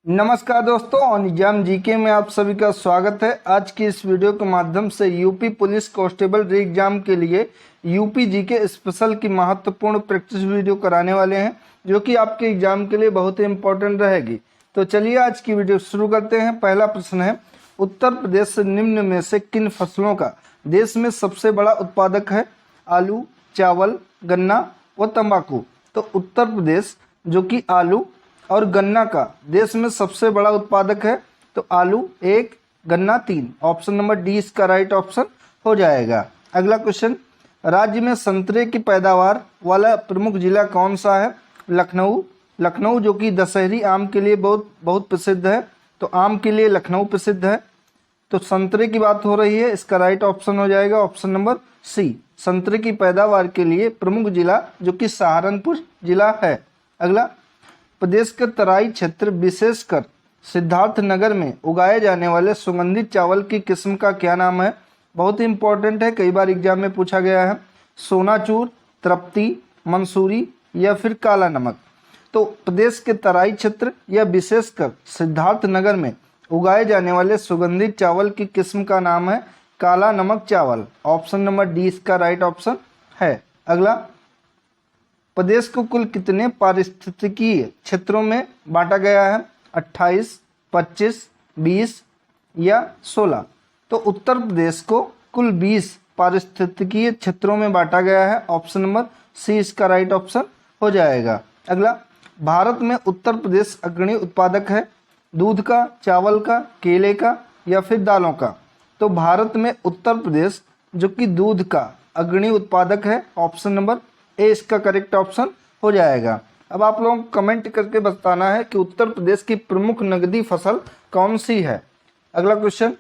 नमस्कार दोस्तों, निजाम जीके में आप सभी का स्वागत है। आज की इस वीडियो के माध्यम से यूपी पुलिस कांस्टेबल री एग्जाम के लिए यूपी जीके स्पेशल की महत्वपूर्ण प्रैक्टिस वीडियो कराने वाले हैं, जो कि आपके एग्जाम के लिए बहुत ही इंपॉर्टेंट रहेगी। तो चलिए आज की वीडियो शुरू करते हैं। पहला प्रश्न है, उत्तर प्रदेश निम्न में से किन फसलों का देश में सबसे बड़ा उत्पादक है? आलू, चावल, गन्ना व तंबाकू। तो उत्तर प्रदेश जो कि आलू और गन्ना का देश में सबसे बड़ा उत्पादक है। तो आलू 1, गन्ना 3। ऑप्शन नंबर डी इसका राइट ऑप्शन हो जाएगा। अगला क्वेश्चन, राज्य में संतरे की पैदावार वाला प्रमुख जिला कौन सा है? लखनऊ जो कि दशहरी आम के लिए बहुत प्रसिद्ध है। तो आम के लिए लखनऊ प्रसिद्ध है। तो संतरे की बात हो रही है, इसका राइट ऑप्शन हो जाएगा ऑप्शन नंबर सी। संतरे की पैदावार के लिए प्रमुख जिला जो कि सहारनपुर जिला है। अगला, प्रदेश के तराई क्षेत्र विशेषकर सिद्धार्थनगर में उगाए जाने वाले सुगंधित चावल की किस्म का क्या नाम है? बहुत ही इंपॉर्टेंट है, कई बार एग्जाम में पूछा गया है। सोनाचूर, तृप्ति, मंसूरी या फिर काला नमक। तो प्रदेश के तराई क्षेत्र या विशेषकर सिद्धार्थनगर में उगाए जाने वाले सुगंधित चावल की किस्म का नाम है काला नमक चावल। ऑप्शन नंबर डी इसका राइट ऑप्शन है। अगला, प्रदेश को कुल कितने पारिस्थितिकीय क्षेत्रों में बांटा गया है? 28, 25, 20 या 16। तो उत्तर प्रदेश को कुल 20 पारिस्थितिकीय क्षेत्रों में बांटा गया है। ऑप्शन नंबर सी इसका राइट ऑप्शन हो जाएगा। अगला, भारत में उत्तर प्रदेश अग्रणी उत्पादक है दूध का, चावल का, केले का या फिर दालों का। तो भारत में उत्तर प्रदेश जो कि दूध का अग्रणी उत्पादक है। ऑप्शन नंबर ए इसका करेक्ट ऑप्शन हो जाएगा। अब आप लोगों को कमेंट करके बताना है कि उत्तर प्रदेश की प्रमुख नकदी फसल कौन सी है। अगला क्वेश्चन,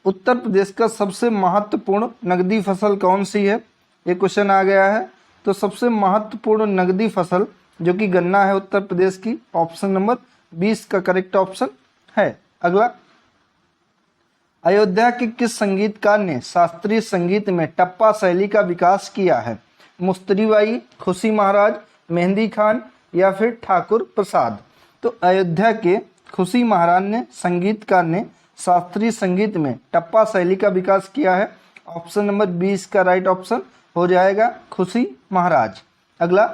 उत्तर प्रदेश का सबसे महत्वपूर्ण नकदी फसल कौन सी है? ये क्वेश्चन आ गया है। तो सबसे महत्वपूर्ण नकदी फसल जो कि गन्ना है उत्तर प्रदेश की। ऑप्शन नंबर 20 का करेक्ट ऑप्शन है। अगला, अयोध्या के किस संगीतकार ने शास्त्रीय संगीत में टप्पा शैली का विकास किया है? मुस्तरी बाई, खुशी महाराज, मेहंदी खान या फिर ठाकुर प्रसाद। तो अयोध्या के खुशी महाराज ने संगीतकार ने शास्त्रीय संगीत में टप्पा शैली का विकास किया है। ऑप्शन नंबर 20 का राइट ऑप्शन हो जाएगा खुशी महाराज। अगला,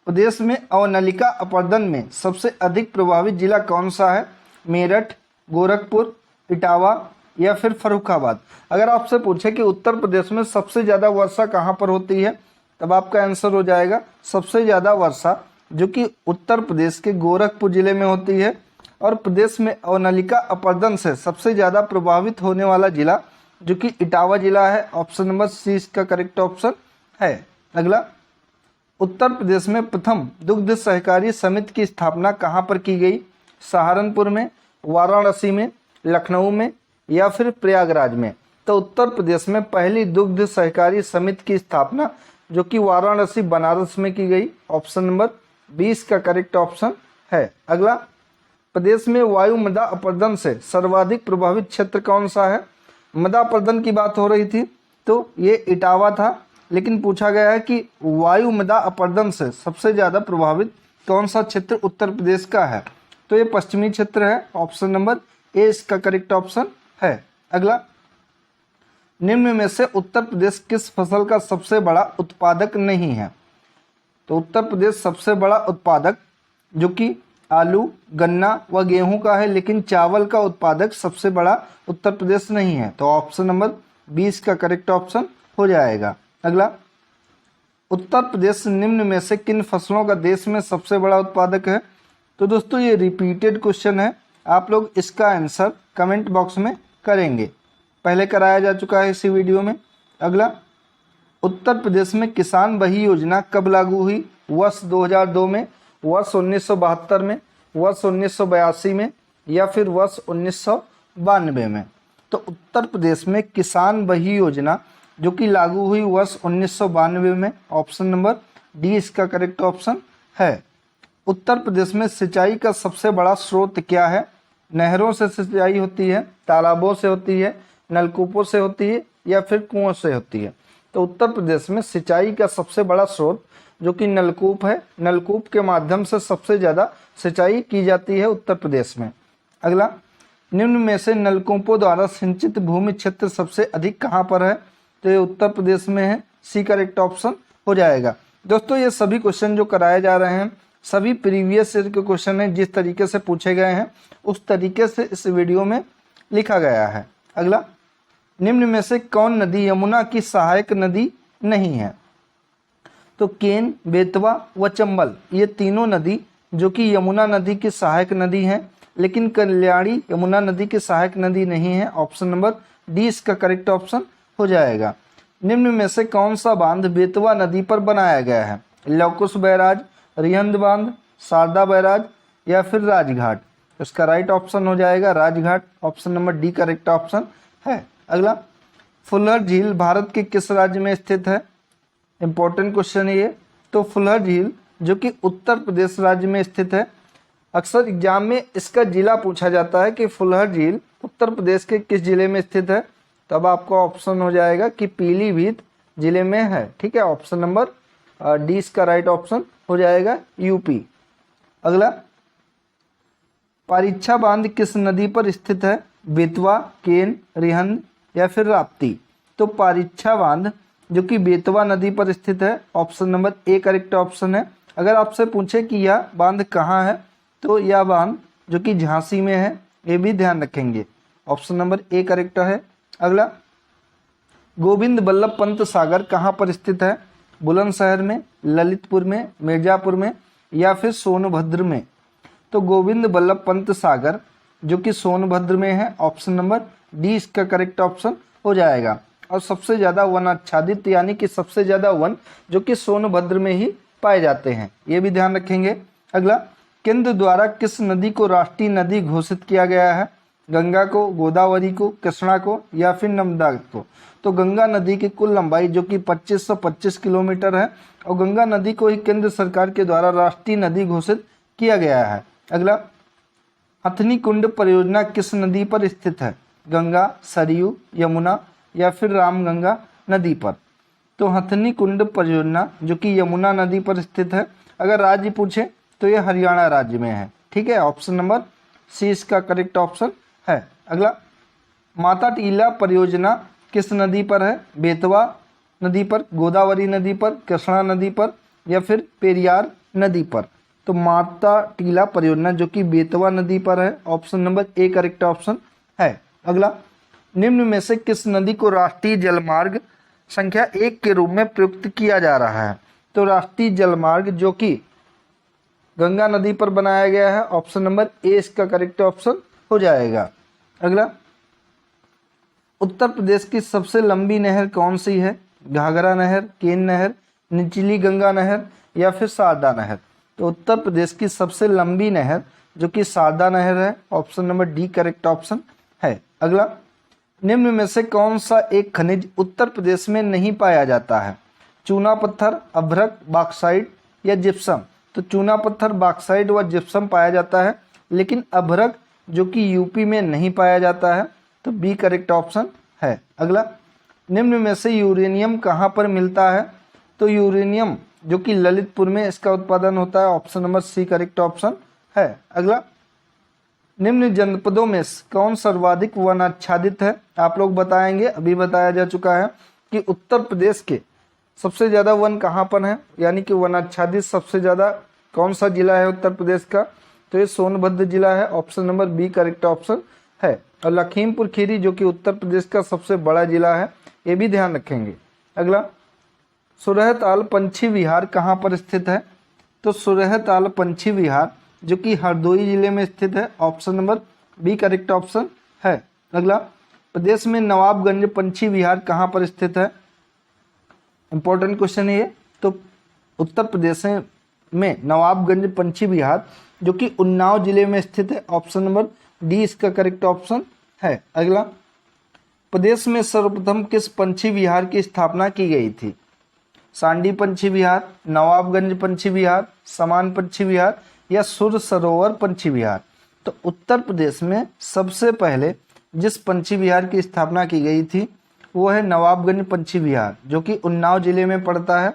प्रदेश में अवनलिका अपर्दन में सबसे अधिक प्रभावित जिला कौन सा है? मेरठ, गोरखपुर, इटावा या फिर फर्रुखाबाद। अगर आपसे पूछे कि उत्तर प्रदेश में सबसे ज़्यादा वर्षा कहाँ पर होती है, तब आपका आंसर हो जाएगा सबसे ज़्यादा वर्षा जो कि उत्तर प्रदेश के गोरखपुर जिले में होती है। और प्रदेश में अवनलिका अपर्दन से सबसे ज़्यादा प्रभावित होने वाला जिला जो कि इटावा जिला है। ऑप्शन नंबर सी इसका करेक्ट ऑप्शन है। अगला, उत्तर प्रदेश में प्रथम दुग्ध सहकारी समिति की स्थापना कहाँ पर की गई? सहारनपुर में, वाराणसी में, लखनऊ में या फिर प्रयागराज में। तो उत्तर प्रदेश में पहली दुग्ध सहकारी समिति की स्थापना जो कि वाराणसी बनारस में की गई। ऑप्शन नंबर 20 का करेक्ट ऑप्शन है। अगला, प्रदेश में वायु मृदा अपरदन से सर्वाधिक प्रभावित क्षेत्र कौन सा है? मृदा अपरदन की बात हो रही थी तो ये इटावा था, लेकिन पूछा गया है कि वायु मृदा अपरदन से सबसे ज़्यादा प्रभावित कौन सा क्षेत्र उत्तर प्रदेश का है? तो ये पश्चिमी क्षेत्र है। ऑप्शन नंबर ए इसका करेक्ट ऑप्शन है। अगला, निम्न में से उत्तर प्रदेश किस फसल का सबसे बड़ा उत्पादक नहीं है? तो उत्तर प्रदेश सबसे बड़ा उत्पादक जो कि आलू, गन्ना व गेहूं का है, लेकिन चावल का उत्पादक सबसे बड़ा उत्तर प्रदेश नहीं है। तो ऑप्शन नंबर 20 का करेक्ट ऑप्शन हो जाएगा। अगला, उत्तर प्रदेश निम्न में से किन फसलों का देश में सबसे बड़ा उत्पादक है? तो दोस्तों ये रिपीटेड क्वेश्चन है, आप लोग इसका आंसर कमेंट बॉक्स में करेंगे, पहले कराया जा चुका है इसी वीडियो में। अगला, उत्तर प्रदेश में किसान बही योजना कब लागू हुई? वर्ष 2002 में, वर्ष 1972 में, वर्ष 1982 में या फिर वर्ष 1992 में। तो उत्तर प्रदेश में किसान बही योजना जो कि लागू हुई वर्ष 1992 में। ऑप्शन नंबर डी इसका करेक्ट ऑप्शन है। उत्तर प्रदेश में सिंचाई का सबसे बड़ा स्रोत क्या है? नहरों से सिंचाई होती है, तालाबों से होती है, नलकूपों से होती है या फिर कुओं से होती है। तो उत्तर प्रदेश में सिंचाई का सबसे बड़ा स्रोत जो कि नलकूप है। नलकूप के माध्यम से सबसे ज़्यादा सिंचाई की जाती है उत्तर प्रदेश में। अगला, निम्न में से नलकूपों द्वारा सिंचित भूमि क्षेत्र सबसे अधिक कहाँ पर है? तो ये उत्तर प्रदेश में है। सी करेक्ट ऑप्शन हो जाएगा। दोस्तों ये सभी क्वेश्चन जो कराए जा रहे हैं सभी प्रीवियस ईयर के क्वेश्चन हैं, जिस तरीके से पूछे गए हैं उस तरीके से इस वीडियो में लिखा गया है। अगला, निम्न में से कौन नदी यमुना की सहायक नदी नहीं है? तो केन, बेतवा व चंबल ये तीनों नदी जो कि यमुना नदी की सहायक नदी हैं, लेकिन कल्याणी यमुना नदी की सहायक नदी नहीं है। ऑप्शन नंबर डी इसका करेक्ट ऑप्शन हो जाएगा। निम्न में से कौन सा बांध बेतवा नदी पर बनाया गया है? लवकुश बैराज, रिहंद बांध, शारदा बैराज या फिर राजघाट? इसका राइट ऑप्शन हो जाएगा Rajghat. Option number D correct option है। अगला, फुलहर झील भारत के किस राज्य में स्थित है? इंपॉर्टेंट क्वेश्चन है ये। तो फुलहर झील जो कि उत्तर प्रदेश राज्य में स्थित है। अक्सर एग्जाम में इसका जिला पूछा जाता है कि फुलहर झील उत्तर प्रदेश के किस जिले में स्थित है, तब आपका ऑप्शन हो जाएगा कि पीलीभीत जिले में है। ठीक है, ऑप्शन नंबर डी इसका राइट ऑप्शन हो जाएगा यूपी। अगला, पारीछा बांध किस नदी पर स्थित है? बेतवा, केन, रिहंद या फिर राप्ती? तो पारीछा बांध जो कि बेतवा नदी पर स्थित है। Option number A correct option है। अगर आपसे पूछे कि यह बांध कहाँ है तो यह बांध जो कि झांसी में है, ये भी ध्यान रखेंगे। ऑप्शन नंबर ए करेक्ट है। अगला, गोविंद बल्लभ पंत सागर कहाँ पर स्थित है? बुलंदशहर में, ललितपुर में, मिर्जापुर में या फिर सोनभद्र में? तो गोविंद बल्लभ पंत सागर जो कि सोनभद्र में है। ऑप्शन नंबर डी इसका करेक्ट ऑप्शन हो जाएगा। और सबसे ज़्यादा वन आच्छादित यानी कि सबसे ज़्यादा वन जो कि सोनभद्र में ही पाए जाते हैं, ये भी ध्यान रखेंगे। अगला, केंद्र द्वारा किस नदी को राष्ट्रीय नदी घोषित किया गया है? गंगा को, गोदावरी को, कृष्णा को या फिर नर्मदा को? तो गंगा नदी की कुल लंबाई जो कि 2525 किलोमीटर है और गंगा नदी को ही केंद्र सरकार के द्वारा राष्ट्रीय नदी घोषित किया गया है। अगला, हथनी कुंड परियोजना किस नदी पर स्थित है? गंगा, सरयू, यमुना या फिर रामगंगा नदी पर? तो हथनी कुंड परियोजना जो कि यमुना नदी पर स्थित है। अगर राज्य पूछे तो ये हरियाणा राज्य में है। ठीक है, ऑप्शन नंबर सी इसका करेक्ट ऑप्शन है। अगला, माता टीला परियोजना किस नदी पर है? बेतवा नदी पर, गोदावरी नदी पर, कृष्णा नदी पर या फिर पेरियार नदी पर? तो माता टीला परियोजना जो कि बेतवा नदी पर है। Option number A correct option है। अगला, निम्न में से किस नदी को राष्ट्रीय जलमार्ग संख्या 1 के रूप में प्रयुक्त किया जा रहा है? तो राष्ट्रीय जलमार्ग जो कि गंगा नदी पर बनाया गया है। ऑप्शन नंबर ए इसका करेक्ट ऑप्शन हो जाएगा। अगला, उत्तर प्रदेश की सबसे लंबी नहर कौन सी है? घाघरा नहर, केन नहर, निचली गंगा नहर या फिर शारदा नहर? तो उत्तर प्रदेश की सबसे लंबी नहर जो कि शारदा नहर है। Option number D correct option है। अगला, निम्न में से कौन सा एक खनिज उत्तर प्रदेश में नहीं पाया जाता है? चूना पत्थर, अभ्रक, बॉक्साइट या जिप्सम? तो चूना पत्थर, बॉक्साइट व जिप्सम पाया जाता है, लेकिन अभ्रक जो कि यूपी में नहीं पाया जाता है। तो बी करेक्ट ऑप्शन है। अगला, निम्न में से यूरेनियम कहाँ पर मिलता है? तो यूरेनियम जो कि ललितपुर में इसका उत्पादन होता है। Option number C correct option है। अगला, निम्न जनपदों में कौन सर्वाधिक वन आच्छादित है? आप लोग बताएंगे, अभी बताया जा चुका है कि उत्तर प्रदेश के सबसे ज़्यादा वन कहाँ पर है, यानी कि वन आच्छादित सबसे ज़्यादा कौन सा जिला है उत्तर प्रदेश का? तो ये सोनभद्र जिला है। Option number B correct option है। और लखीमपुर खीरी जो कि उत्तर प्रदेश का सबसे बड़ा जिला है, ये भी ध्यान रखेंगे। अगला, सुरहताल पंछी विहार कहाँ पर स्थित है? तो सुरहताल पंछी विहार जो कि हरदोई जिले में स्थित है। Option number B correct option है। अगला, प्रदेश में नवाबगंज पंछी विहार कहाँ पर स्थित है? इंपॉर्टेंट क्वेश्चन है ये। तो उत्तर प्रदेश में नवाबगंज पंछी विहार जो कि उन्नाव जिले में स्थित है। ऑप्शन नंबर डी इसका करेक्ट ऑप्शन है। अगला, प्रदेश में सर्वप्रथम किस पंछी विहार की स्थापना की गई थी? सांडी पंछी विहार, नवाबगंज पंछी विहार, समान पंछी विहार या सुर सरोवर पंछी विहार? तो उत्तर प्रदेश में सबसे पहले जिस पंछी विहार की स्थापना की गई थी वो है नवाबगंज पंछी विहार जो कि उन्नाव जिले में पड़ता है।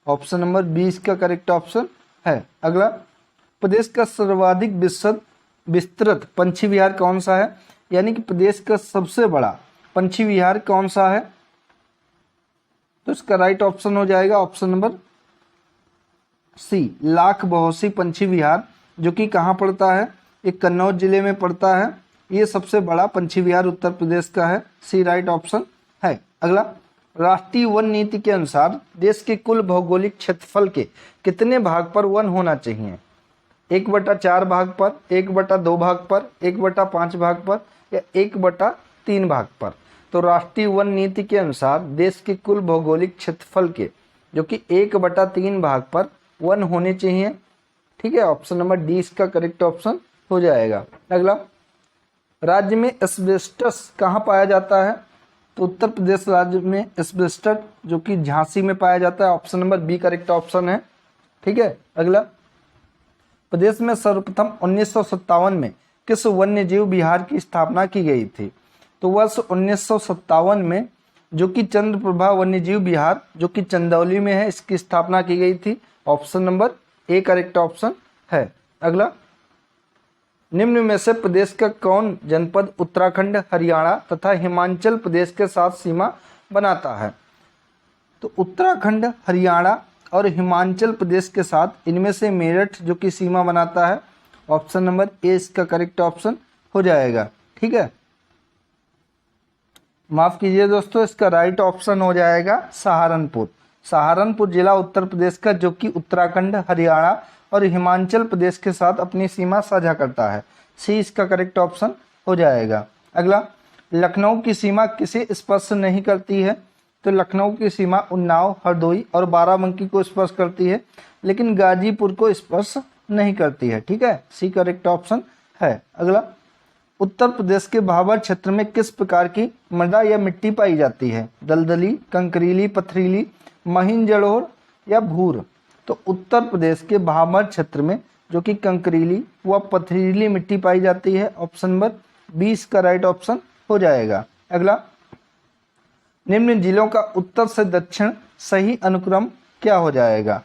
ऑप्शन नंबर 20 का करेक्ट ऑप्शन है। अगला, प्रदेश का सर्वाधिक विस्तृत विस्तृत पंछी विहार कौन सा है, यानी कि प्रदेश का सबसे बड़ा पंछी विहार कौन सा है? तो इसका राइट ऑप्शन हो जाएगा option number C, Lakh Bahosi पंछी विहार, जो कि कहाँ पड़ता है? ये कन्नौज जिले में पड़ता है। ये सबसे बड़ा पंछी विहार उत्तर प्रदेश का है। सी राइट ऑप्शन है। अगला, राष्ट्रीय वन नीति के अनुसार देश के कुल भौगोलिक क्षेत्रफल के कितने भाग पर वन होना चाहिए? 1/4 भाग पर, 1/2 भाग पर, 1/5 भाग पर या 1/3 भाग पर? तो राष्ट्रीय वन नीति के अनुसार देश के कुल भौगोलिक क्षेत्रफल के जो कि 1/3 भाग पर वन होने चाहिए। ठीक है, ऑप्शन नंबर डी इसका करेक्ट ऑप्शन हो जाएगा। अगला, राज्य में एस्बेस्टस कहाँ पाया जाता है? तो उत्तर प्रदेश राज्य में एस्बेस्टस जो कि झांसी में पाया जाता है। Option number B correct option है। ठीक है, अगला, प्रदेश में सर्वप्रथम 1957 में किस वन्य जीव विहार की स्थापना की गई थी? तो वर्ष 1957 में जो कि चंद्रप्रभा वन्य जीव विहार जो कि चंदौली में है, इसकी स्थापना की गई थी। Option number A correct option है। अगला, निम्न में से प्रदेश का कौन जनपद उत्तराखंड, हरियाणा तथा हिमाचल प्रदेश के साथ सीमा बनाता है? तो उत्तराखंड, हरियाणा और हिमाचल प्रदेश के साथ इनमें से मेरठ जो कि सीमा बनाता है। ऑप्शन नंबर ए इसका करेक्ट ऑप्शन हो जाएगा। ठीक है, माफ कीजिए दोस्तों, इसका राइट ऑप्शन हो जाएगा सहारनपुर। सहारनपुर जिला उत्तर प्रदेश का जो कि उत्तराखंड, हरियाणा और हिमाचल प्रदेश के साथ अपनी सीमा साझा करता है। सी इसका करेक्ट ऑप्शन हो जाएगा। अगला, लखनऊ की सीमा किसे स्पर्श नहीं करती है? तो लखनऊ की सीमा उन्नाव, हरदोई और बाराबंकी को स्पर्श करती है, लेकिन गाजीपुर को स्पर्श नहीं करती है। ठीक है, सी करेक्ट ऑप्शन है। अगला, उत्तर प्रदेश के भाबर क्षेत्र में किस प्रकार की मृदा या मिट्टी पाई जाती है? दलदली, कंकरीली, पथरीली, महीन जलोढ़ या भूर? तो उत्तर प्रदेश के भाबर क्षेत्र में जो कि कंकरीली व पथरीली मिट्टी पाई जाती है। ऑप्शन नंबर 20 का राइट ऑप्शन हो जाएगा। अगला, निम्न जिलों का उत्तर से दक्षिण सही अनुक्रम क्या हो जाएगा?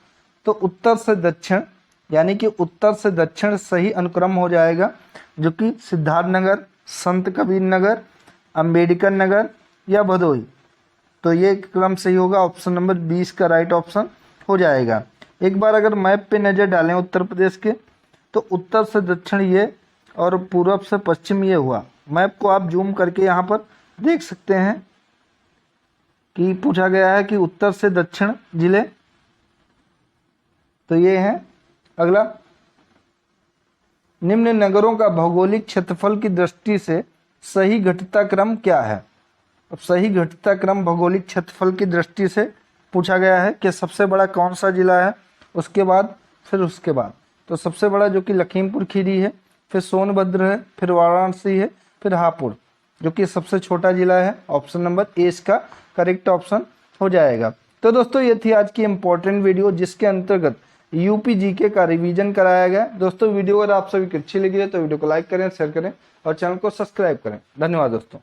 तो उत्तर से दक्षिण यानी कि उत्तर से दक्षिण सही अनुक्रम हो जाएगा जो कि सिद्धार्थनगर, संत कबीर नगर, अंबेडकर नगर या भदोही। तो ये क्रम सही होगा। ऑप्शन नंबर 20 का राइट ऑप्शन हो जाएगा। एक बार अगर मैप पे नज़र डालें उत्तर प्रदेश के, तो उत्तर से दक्षिण ये और पूर्व से पश्चिम ये हुआ। मैप को आप जूम करके यहाँ पर देख सकते हैं कि पूछा गया है कि उत्तर से दक्षिण जिले तो ये हैं। अगला, निम्न नगरों का भौगोलिक क्षेत्रफल की दृष्टि से सही घटता क्रम क्या है? अब सही घटता क्रम भौगोलिक क्षेत्रफल की दृष्टि से पूछा गया है कि सबसे बड़ा कौन सा जिला है, उसके बाद फिर उसके बाद। तो सबसे बड़ा जो कि लखीमपुर खीरी है, फिर सोनभद्र है, फिर वाराणसी है, फिर हापुड़ जो कि सबसे छोटा जिला है। ऑप्शन नंबर ए इसका करेक्ट ऑप्शन हो जाएगा। तो दोस्तों ये थी आज की इम्पोर्टेंट वीडियो जिसके अंतर्गत यूपी जीके का रिवीजन कराया गया। दोस्तों वीडियो अगर आप सभी को अच्छी लगी है तो वीडियो को लाइक करें, शेयर करें और चैनल को सब्सक्राइब करें। धन्यवाद दोस्तों।